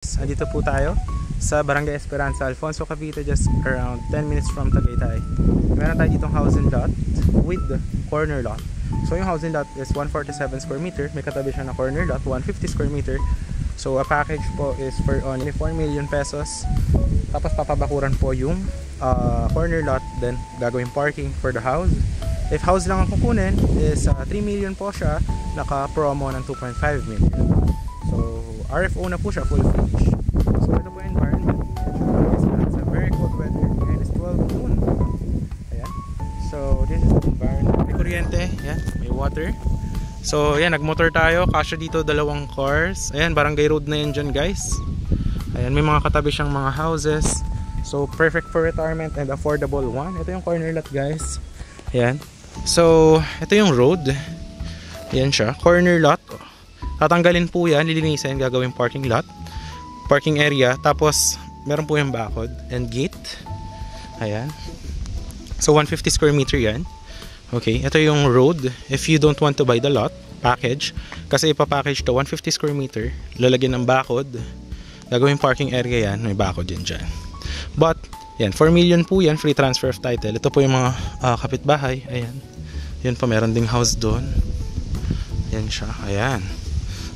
Andito po tayo sa Barangay Esperanza, Alfonso, Cavite, just around 10 minutes from Tagaytay. Meron tayo ditong housing lot with the corner lot. So yung housing lot is 147 square meter, may katabi siya na corner lot, 150 square meter. So a package po is for only 4 million pesos. Tapos papabakuran po yung corner lot, then gagawin parking for the house. If house lang ang kukunin is 3 million po siya, naka-promo ng 2.5 million. So RFO na po siya, full finish. So ito po yung environment. It's a very cold weather and it's 12 noon. Ayan. So this is the environment. May kuryente, ayan, may water. So ayan, nagmotor tayo, kasya dito dalawang cars. Ayan, barangay road na yan dyan, guys. Ayan, may mga katabi siyang mga houses. So perfect for retirement and affordable one. Ito yung corner lot, guys. Ayan. So ito yung road. Ayan siya, corner lot. Tatanggalin po yan, lilinisin, gagawin parking lot, parking area, tapos meron po yung bakod and gate. Ayan. So 150 square meter yan. Okay, ito yung road. If you don't want to buy the lot package, kasi ipapackage to 150 square meter, lalagyan ng bakod, gagawin parking area yan, may bakod yan dyan. But yan, 4 million po yan, free transfer of title. Ito po yung mga kapitbahay. Ayan, yun po, meron ding house doon. Yan siya, ayan.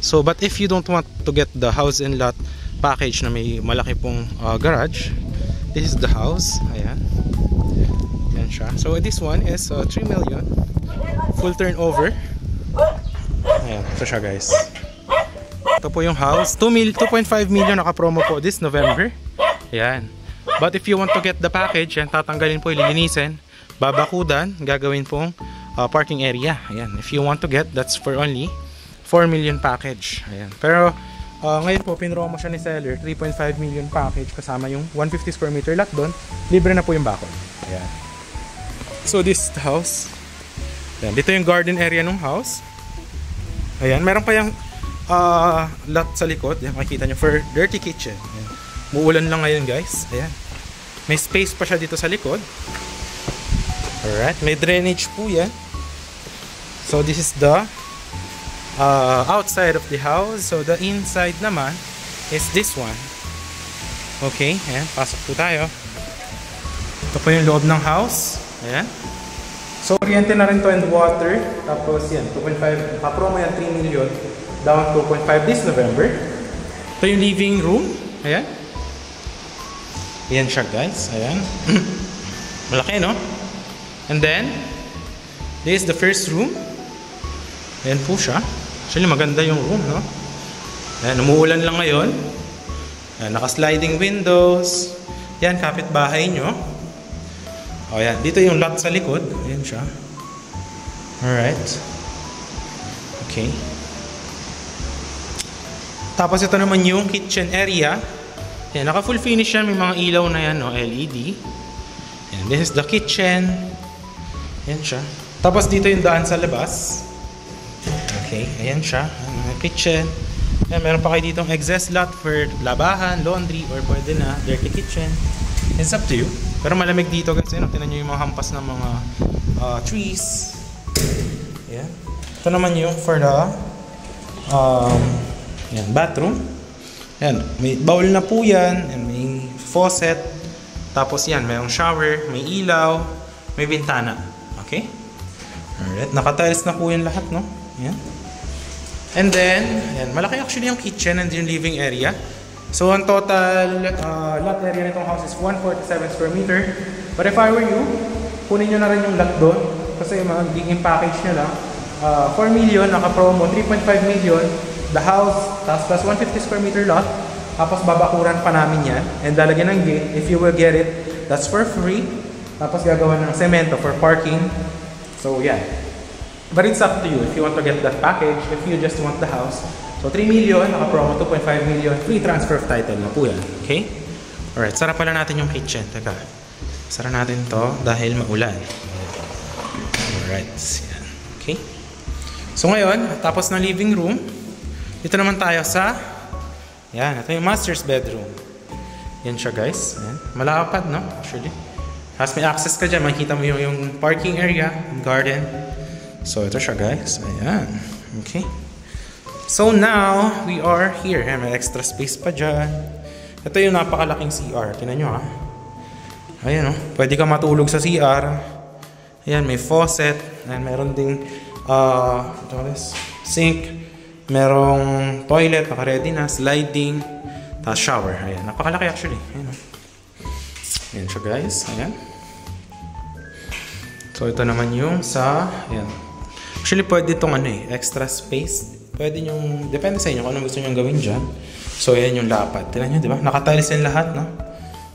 So, but if you don't want to get the house and lot package na may malaki pong garage, this is the house. Ayan. Ayan siya. So, this one is 3 million. Full turnover. Ayan. Ito siya, guys. Ito po yung house. 2.5 million naka-promo po this November. Ayan. But if you want to get the package, yan, tatanggalin po, ililinisin, babakudan, gagawin pong parking area. Ayan. If you want to get, that's for only 4 million package. Ayan. Pero ngayon po pinromo siya ni seller, 3.5 million package kasama yung 150 square meter lot doon. Libre na po yung bakod. Ayan. So this is the house. Ayan. Dito yung garden area ng house. Ayan. Meron pa yung lot sa likod. Ayan, makikita nyo for dirty kitchen. Ayan. Muulan lang ngayon, guys. Ayan. May space pa siya dito sa likod. Alright. May drainage po yan. So this is the outside of the house. So the inside naman is this one. Okay, ayan, pasok po tayo. Ito po yung loob ng house. Ayan. So kuryente na rin to and water. Tapos yan, 2.5, pa-promo yan, 3 million, down 2.5 this November. Ito yung living room. Ayan. Ayan siya, guys. Ayan. Malaki, no? And then this is the first room. Ayan po siya. Actually, maganda yung room, no? Ayan, umuulan lang ngayon. Ayan, naka-sliding windows. Yan, kapitbahay nyo. O, yan. Dito yung lot sa likod. Ayan siya. Alright. Okay. Tapos ito naman yung kitchen area. Ayan, naka-full finish yan. May mga ilaw na yan, no? LED. Ayan, this is the kitchen. Ayan siya. Tapos dito yung daan sa labas. Okay, ayan siya, kitchen. Ayan, meron pa kayo ditong exhaust lot for labahan, laundry, or pwede na dirty kitchen. It's up to you. Pero malamig dito, guys. Ayan, tinan nyo yung mga hampas ng mga trees. Ayan. Ito naman yung for the ayan, bathroom. Ayan, may bowl na po yan, and may faucet. Tapos yan, mayroong shower, may ilaw, may bintana. Okay? Alright, naka-tiles na po yung lahat, no? Ayan. And then, ayan, malaki actually yung kitchen and yung living area. So, ang total lot area nitong house is 147 square meter. But if I were you, kunin nyo na rin yung lot doon. Kasi magiging package nyo lang. 4 million, naka-promo, 3.5 million. The house, plus 150 square meter lot. Tapos babakuran pa namin yan. And lalagyan ng gate. If you will get it, that's for free. Tapos gagawa ng semento for parking. So, yeah. But it's up to you if you want to get that package, if you just want the house. So 3 million, naka-promo 2.5 million, free transfer of title na po yan. Okay? Alright, sara pala natin yung kitchen. Teka, sara natin to dahil maulan. Alright, yan. Okay? So ngayon, tapos ng living room, dito naman tayo sa, yan, ito yung master's bedroom. Yan siya, guys. Yan. Malapad, no? Actually. Tapos may access ka dyan, makikita mo yung parking area, garden. So, ito siya, guys. Ayan. Okay. So now, we are here. Ayan, may extra space pa dyan. Ito yung napakalaking CR. Tingnan nyo ha. Ayan o. Pwede ka matulog sa CR. Ayan, may faucet. Ayan, meron ding sink. Merong toilet. Naka-ready na. Sliding. Tapos shower. Ayan, napakalaki actually. Ayan o. Ayan siya guys. Ayan. So ito naman yung sa... Ayan. Actually, pwede itong extra space. Pwede nyong, depende sa inyo kung ano gusto nyong gawin dyan. So, ayan yung lapad. Tignan nyo, di ba? Nakatiles yan lahat, no?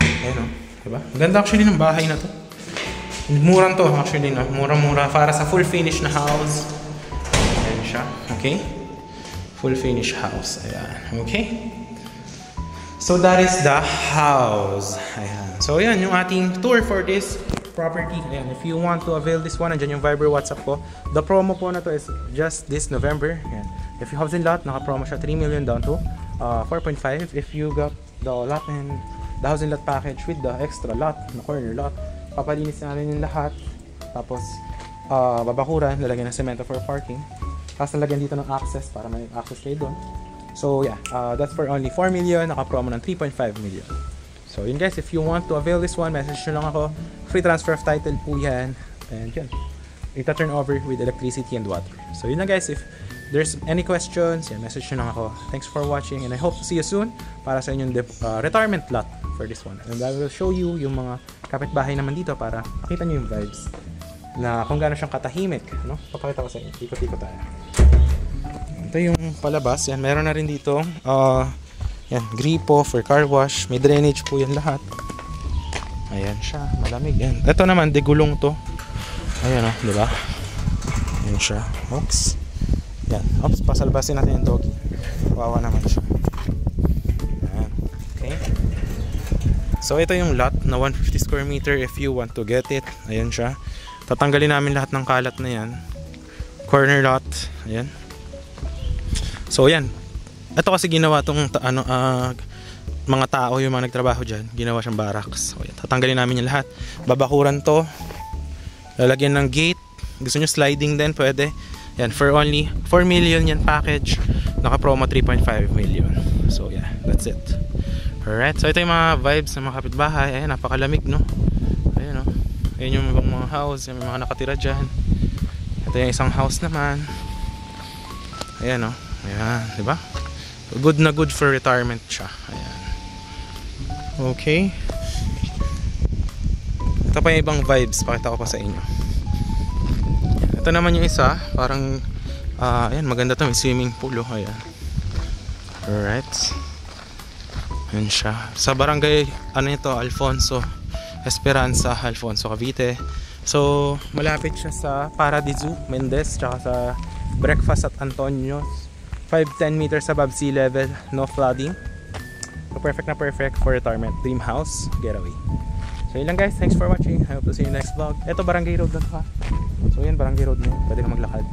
Ayan, no? Di ba? Ganda actually ng bahay na to. Murang to, actually, no? Mura-mura. Para sa full finish na house. Ayan siya. Okay? Full finish house. Ayan. Okay? So, that is the house. Ayan. So, ayan yung ating tour for this property. Ayan, if you want to avail this one, andyan yung Viber WhatsApp ko. The promo po na to is just this November. Ayan. If you housing lot, naka-promo siya 3 million down to 4.5. If you got the lot and the housing lot package with the extra lot, na corner lot, papalinis natin yung lahat. Tapos, babakuran, lalagyan ng semento for parking. Tapos lalagyan dito ng access para may access kayo doon. So yeah, that's for only 4 million, naka-promo ng 3.5 million. So yun guys, if you want to avail this one, message nyo lang ako. Free transfer of title po yan. And yun, ita-turn over with electricity and water. So yun na guys, if there's any questions, yan, message nyo lang ako. Thanks for watching and I hope to see you soon para sa inyong retirement lot for this one. And I will show you yung mga kapitbahay naman dito para makita nyo yung vibes na kung gaano siyang katahimik. No? Papakita ko sa inyo. Ikot-ikot tayo. Ito yung palabas. Yan, meron na rin dito. Yan, gripo for car wash. May drainage po yan lahat. Ayan siya. Malamig. Yan. Ito naman, degulong to. Ayan o, diba? Ayan siya. Oops. Yan. Oops, pasalbasin natin yung doggy. Wawa naman siya. Ayan. Okay. So, ito yung lot na 150 square meter if you want to get it. Ayan siya. Tatanggalin namin lahat ng kalat na yan. Corner lot. Ayan. So, yan. Ito kasi ginawa tong mga tao, yung mga nagtrabaho dyan, ginawa siyang barracks. So, yan, tatanggalin namin yung lahat. Babakuran to. Lalagyan ng gate. Gusto nyo sliding din, pwede. Yan, for only 4 million yan package. Naka-promo 3.5 million. So yeah, that's it. Alright, so ito yung mga vibes ng mga kapitbahay. Ayan, napakalamig, no? Ayan, no? Ayan yung mga house, yung mga nakatira dyan. Ito yung isang house naman. Ayan, no? Ayan, diba? Good na good for retirement siya. Ayan. Okay. Ito pa yung ibang vibes. Pakita ko pa sa inyo. Ito naman yung isa. Parang ayan, maganda to. May swimming pool. Oh. Ayan. Alright. Ayan siya. Sa barangay, ano ito? Alfonso Esperanza, Alfonso, Cavite. So, malapit siya sa Paradiso, Mendez. Tsaka sa Breakfast at Antonio's. 5-10 meters above sea level, no flooding. So perfect na perfect for retirement dream house getaway. So yun lang guys, thanks for watching. I hope to see you next vlog. Ito barangay road na to ha. So yun, barangay road na yun. Pwede ka maglakad.